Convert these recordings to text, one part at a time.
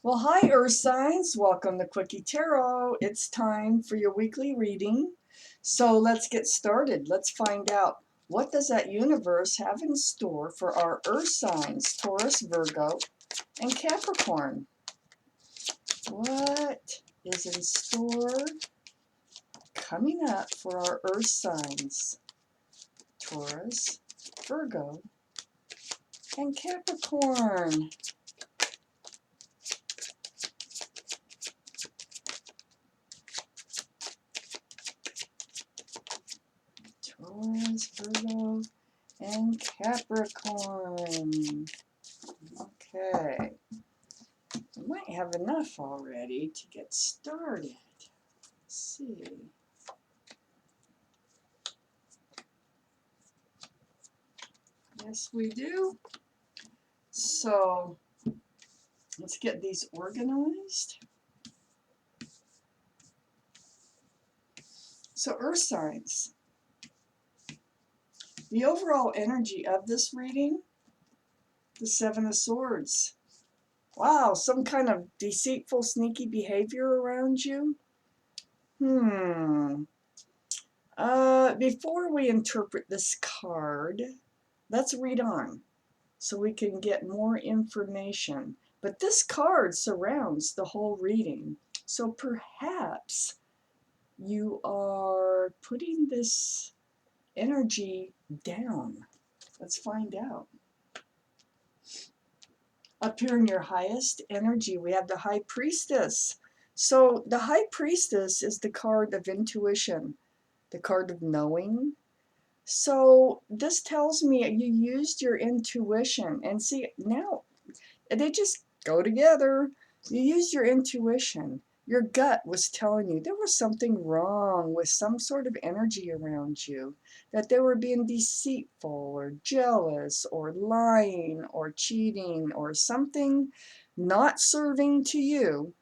Well, hi, Earth signs. Welcome to Quickie Tarot. It's time for your weekly reading. So let's get started. Let's find out, what does that universe have in store for our Earth signs, Taurus, Virgo, and Capricorn? What is in store coming up for our Earth signs, Taurus, Virgo, and Capricorn? Taurus, Virgo, and Capricorn. Okay, I might have enough already to get started. Let's see. Yes, we do. So let's get these organized. So Earth signs. The overall energy of this reading, the Seven of Swords. Wow, some kind of deceitful, sneaky behavior around you? Before we interpret this card, let's read on so we can get more information. But this card surrounds the whole reading. So perhaps you are putting this energy down. Let's find out. Up here in your highest energy, we have the High Priestess. So the High Priestess is the card of intuition, the card of knowing. So this tells me you used your intuition. And see, now they just go together. You used your intuition. Your gut was telling you there was something wrong with some sort of energy around you, that they were being deceitful or jealous or lying or cheating or something not serving to you.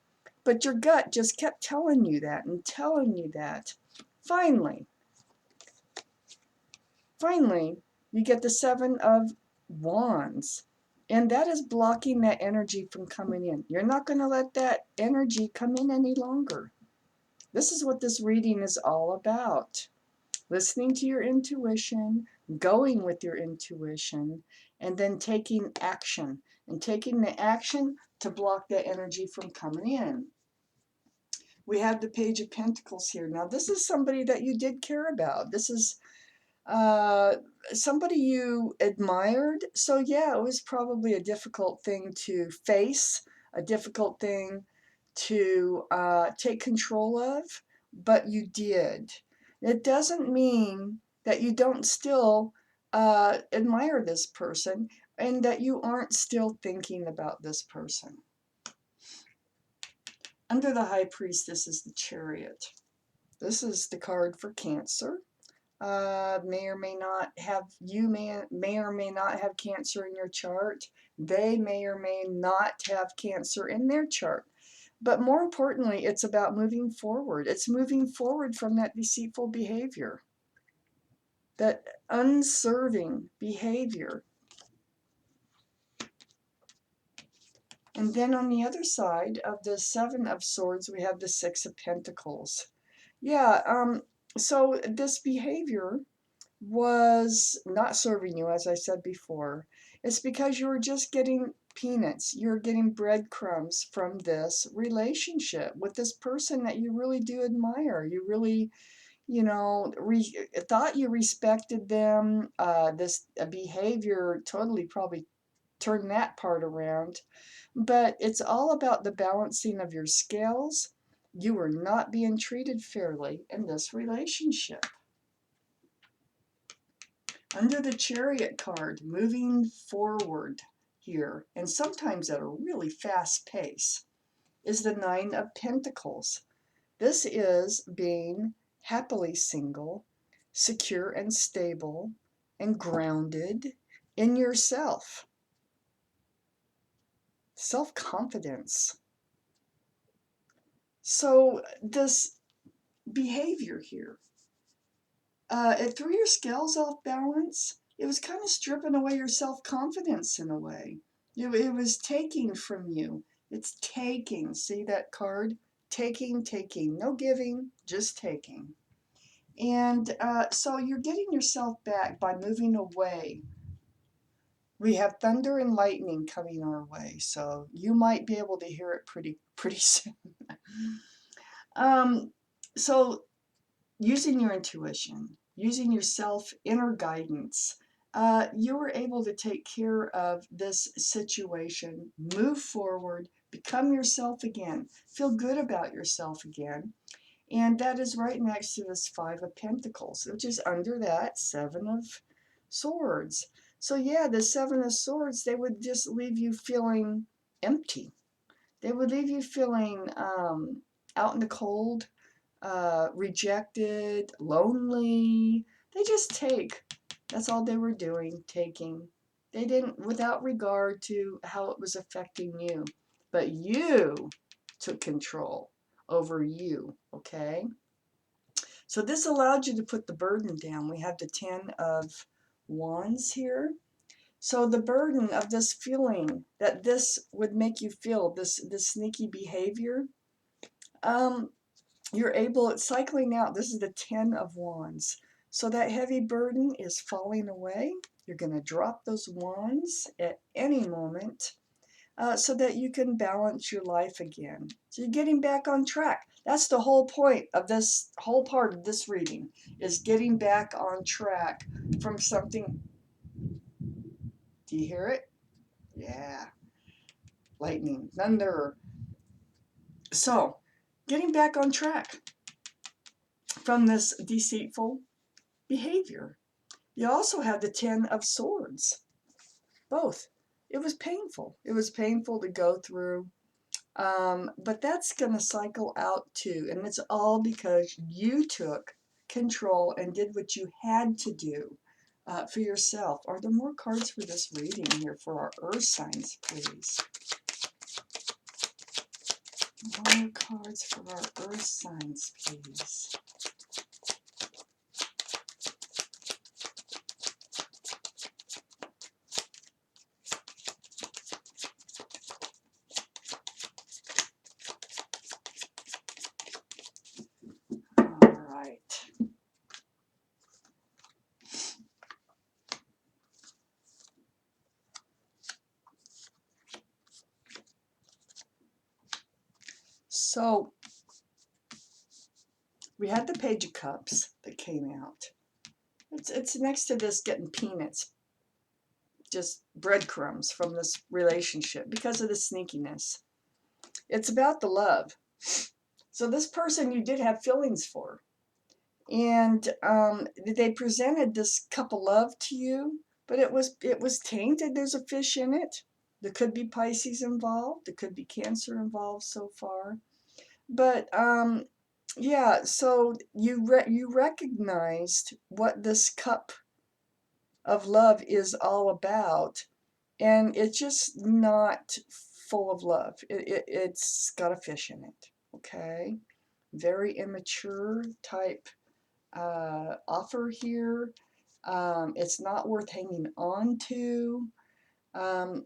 But your gut just kept telling you that and telling you that. Finally, you get the Seven of Wands. And that is blocking that energy from coming in. You're not going to let that energy come in any longer. This is what this reading is all about. Listening to your intuition, going with your intuition, and then taking action. And taking the action to block that energy from coming in. We have the Page of Pentacles here. Now, this is somebody that you did care about. This is somebody you admired. So yeah, it was probably a difficult thing to face, a difficult thing to take control of, but you did. It doesn't mean that you don't still admire this person and that you aren't still thinking about this person. Under the High Priestess is the Chariot. This is the card for Cancer. May or may not have, you may or may not have Cancer in your chart. They may or may not have Cancer in their chart. But more importantly, it's about moving forward. It's moving forward from that deceitful behavior, that unserving behavior. And then on the other side of the Seven of Swords, we have the Six of Pentacles. Yeah, so this behavior was not serving you, as I said before. It's because you were just getting peanuts. You're getting breadcrumbs from this relationship with this person that you really do admire. You really, thought you respected them. This behavior totally probably turned that part around. But it's all about the balancing of your scales. You were not being treated fairly in this relationship. Under the Chariot card, moving forward here, and sometimes at a really fast pace, is the Nine of Pentacles. This is being happily single, secure and stable, and grounded in yourself. Self-confidence. So this behavior here, it threw your scales off balance. It was kind of stripping away your self-confidence in a way. It was taking from you. It's taking. See that card? Taking, taking. No giving, just taking. And so you're getting yourself back by moving away. We have thunder and lightning coming our way, so you might be able to hear it pretty soon. um, so using your intuition, using your self inner guidance, you were able to take care of this situation, move forward, become yourself again, feel good about yourself again. And that is right next to this Five of Pentacles, which is under that Seven of Swords. So yeah, the Seven of Swords, they would just leave you feeling empty. They would leave you feeling out in the cold, rejected, lonely. They just take. That's all they were doing, taking. They didn't, without regard to how it was affecting you. But you took control over you, okay? So this allowed you to put the burden down. We have the Ten of Wands here. So the burden of this feeling that this would make you feel, this sneaky behavior, you're able, it's cycling out. This is the Ten of Wands. So that heavy burden is falling away. You're going to drop those wands at any moment so that you can balance your life again. So you're getting back on track. That's the whole point of this whole part of this reading, is getting back on track from something. Do you hear it? Yeah. Lightning, thunder. So getting back on track from this deceitful behavior. You also have the Ten of Swords. Both. It was painful. It was painful to go through. But that's going to cycle out too. And it's all because you took control and did what you had to do for yourself. Are there more cards for this reading here for our earth signs, please? More cards for our earth signs, please. All right. So we had the Page of Cups that came out. It's next to this getting peanuts, just breadcrumbs from this relationship because of the sneakiness. It's about the love. So this person you did have feelings for, and they presented this cup of love to you, but it was tainted. There's a fish in it. There could be Pisces involved. There could be Cancer involved so far. But yeah, so you recognized what this cup of love is all about, and it's just not full of love. It's got a fish in it. Okay, very immature type offer here. It's not worth hanging on to. Um,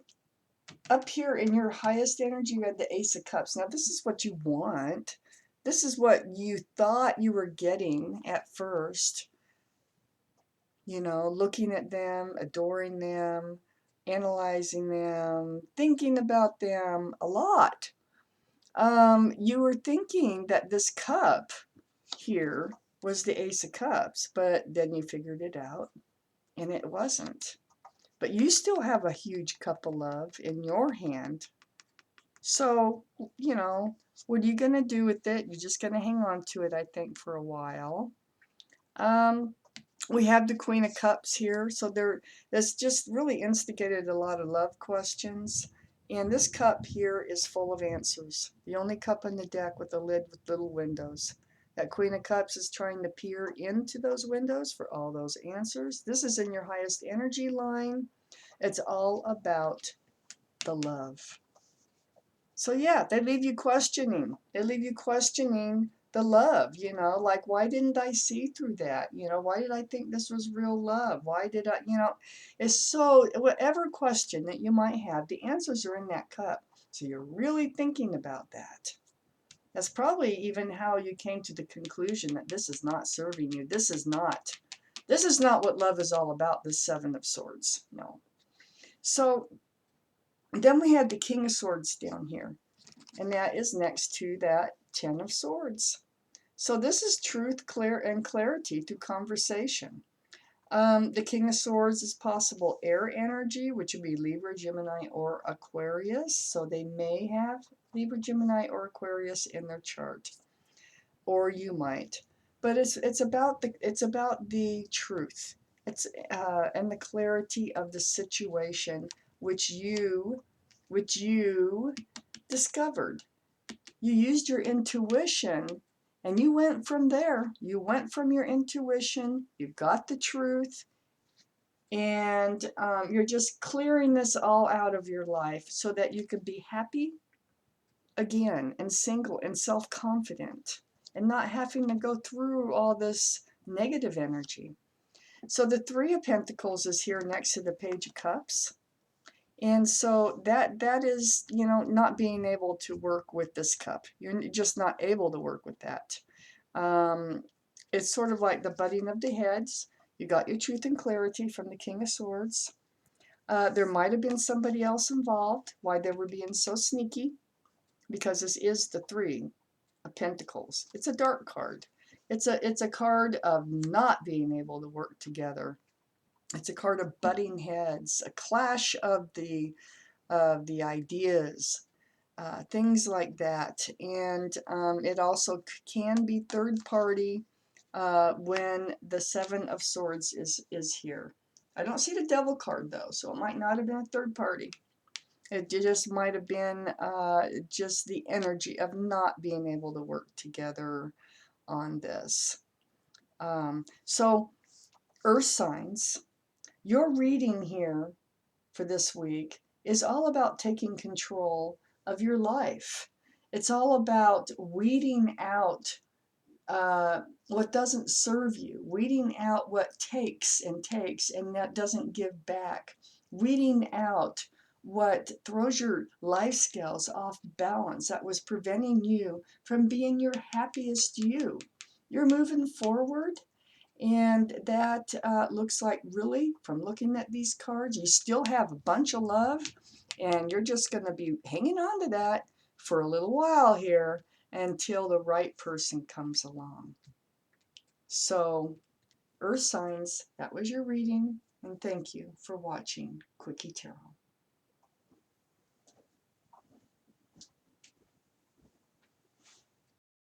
Up here in your highest energy, you had the Ace of Cups. Now, this is what you want. This is what you thought you were getting at first. You know, looking at them, adoring them, analyzing them, thinking about them a lot. You were thinking that this cup here was the Ace of Cups, but then you figured it out, and it wasn't. But you still have a huge cup of love in your hand. So, you know, what are you going to do with it? You're just going to hang on to it, I think, for a while. We have the Queen of Cups here, so that's just really instigated a lot of love questions. And this cup here is full of answers. The only cup in the deck with a lid with little windows. That Queen of Cups is trying to peer into those windows for all those answers. This is in your highest energy line. It's all about the love. So yeah, they leave you questioning. They leave you questioning the love, you know, like, why didn't I see through that? You know, why did I think this was real love? Why did I, you know, it's so, whatever question that you might have, the answers are in that cup. So you're really thinking about that. That's probably even how you came to the conclusion that this is not serving you. This is not what love is all about, the Seven of Swords. No. So then we have the King of Swords down here, and that is next to that Ten of Swords. So this is truth, clarity through conversation. The King of Swords is possible air energy, which would be Libra, Gemini, or Aquarius. So they may have Libra, Gemini, or Aquarius in their chart, or you might. But it's about the truth. It's and the clarity of the situation which you discovered. You used your intuition, and you went from there. You went from your intuition. You got the truth, and you're just clearing this all out of your life so that you can be happy again, and single, and self-confident, and not having to go through all this negative energy. So the Three of Pentacles is here next to the Page of Cups. And so that is, not being able to work with this cup. You're just not able to work with that. It's sort of like the butting of the heads. You got your truth and clarity from the King of Swords. There might have been somebody else involved. Why they were being so sneaky? Because this is the Three of Pentacles. It's a dark card. It's a card of not being able to work together. It's a card of butting heads, a clash of the ideas, things like that. And it also can be third party when the Seven of Swords is here. I don't see the Devil card though, so it might not have been a third party. It just might have been just the energy of not being able to work together on this. So, Earth signs, your reading here for this week is all about taking control of your life. It's all about weeding out what doesn't serve you, weeding out what takes and that doesn't give back, weeding out what throws your life scales off balance, that was preventing you from being your happiest you. You're moving forward, and that looks like, really, from looking at these cards, you still have a bunch of love, and you're just going to be hanging on to that for a little while here until the right person comes along. So, Earth signs, that was your reading, and thank you for watching Quickie Tarot.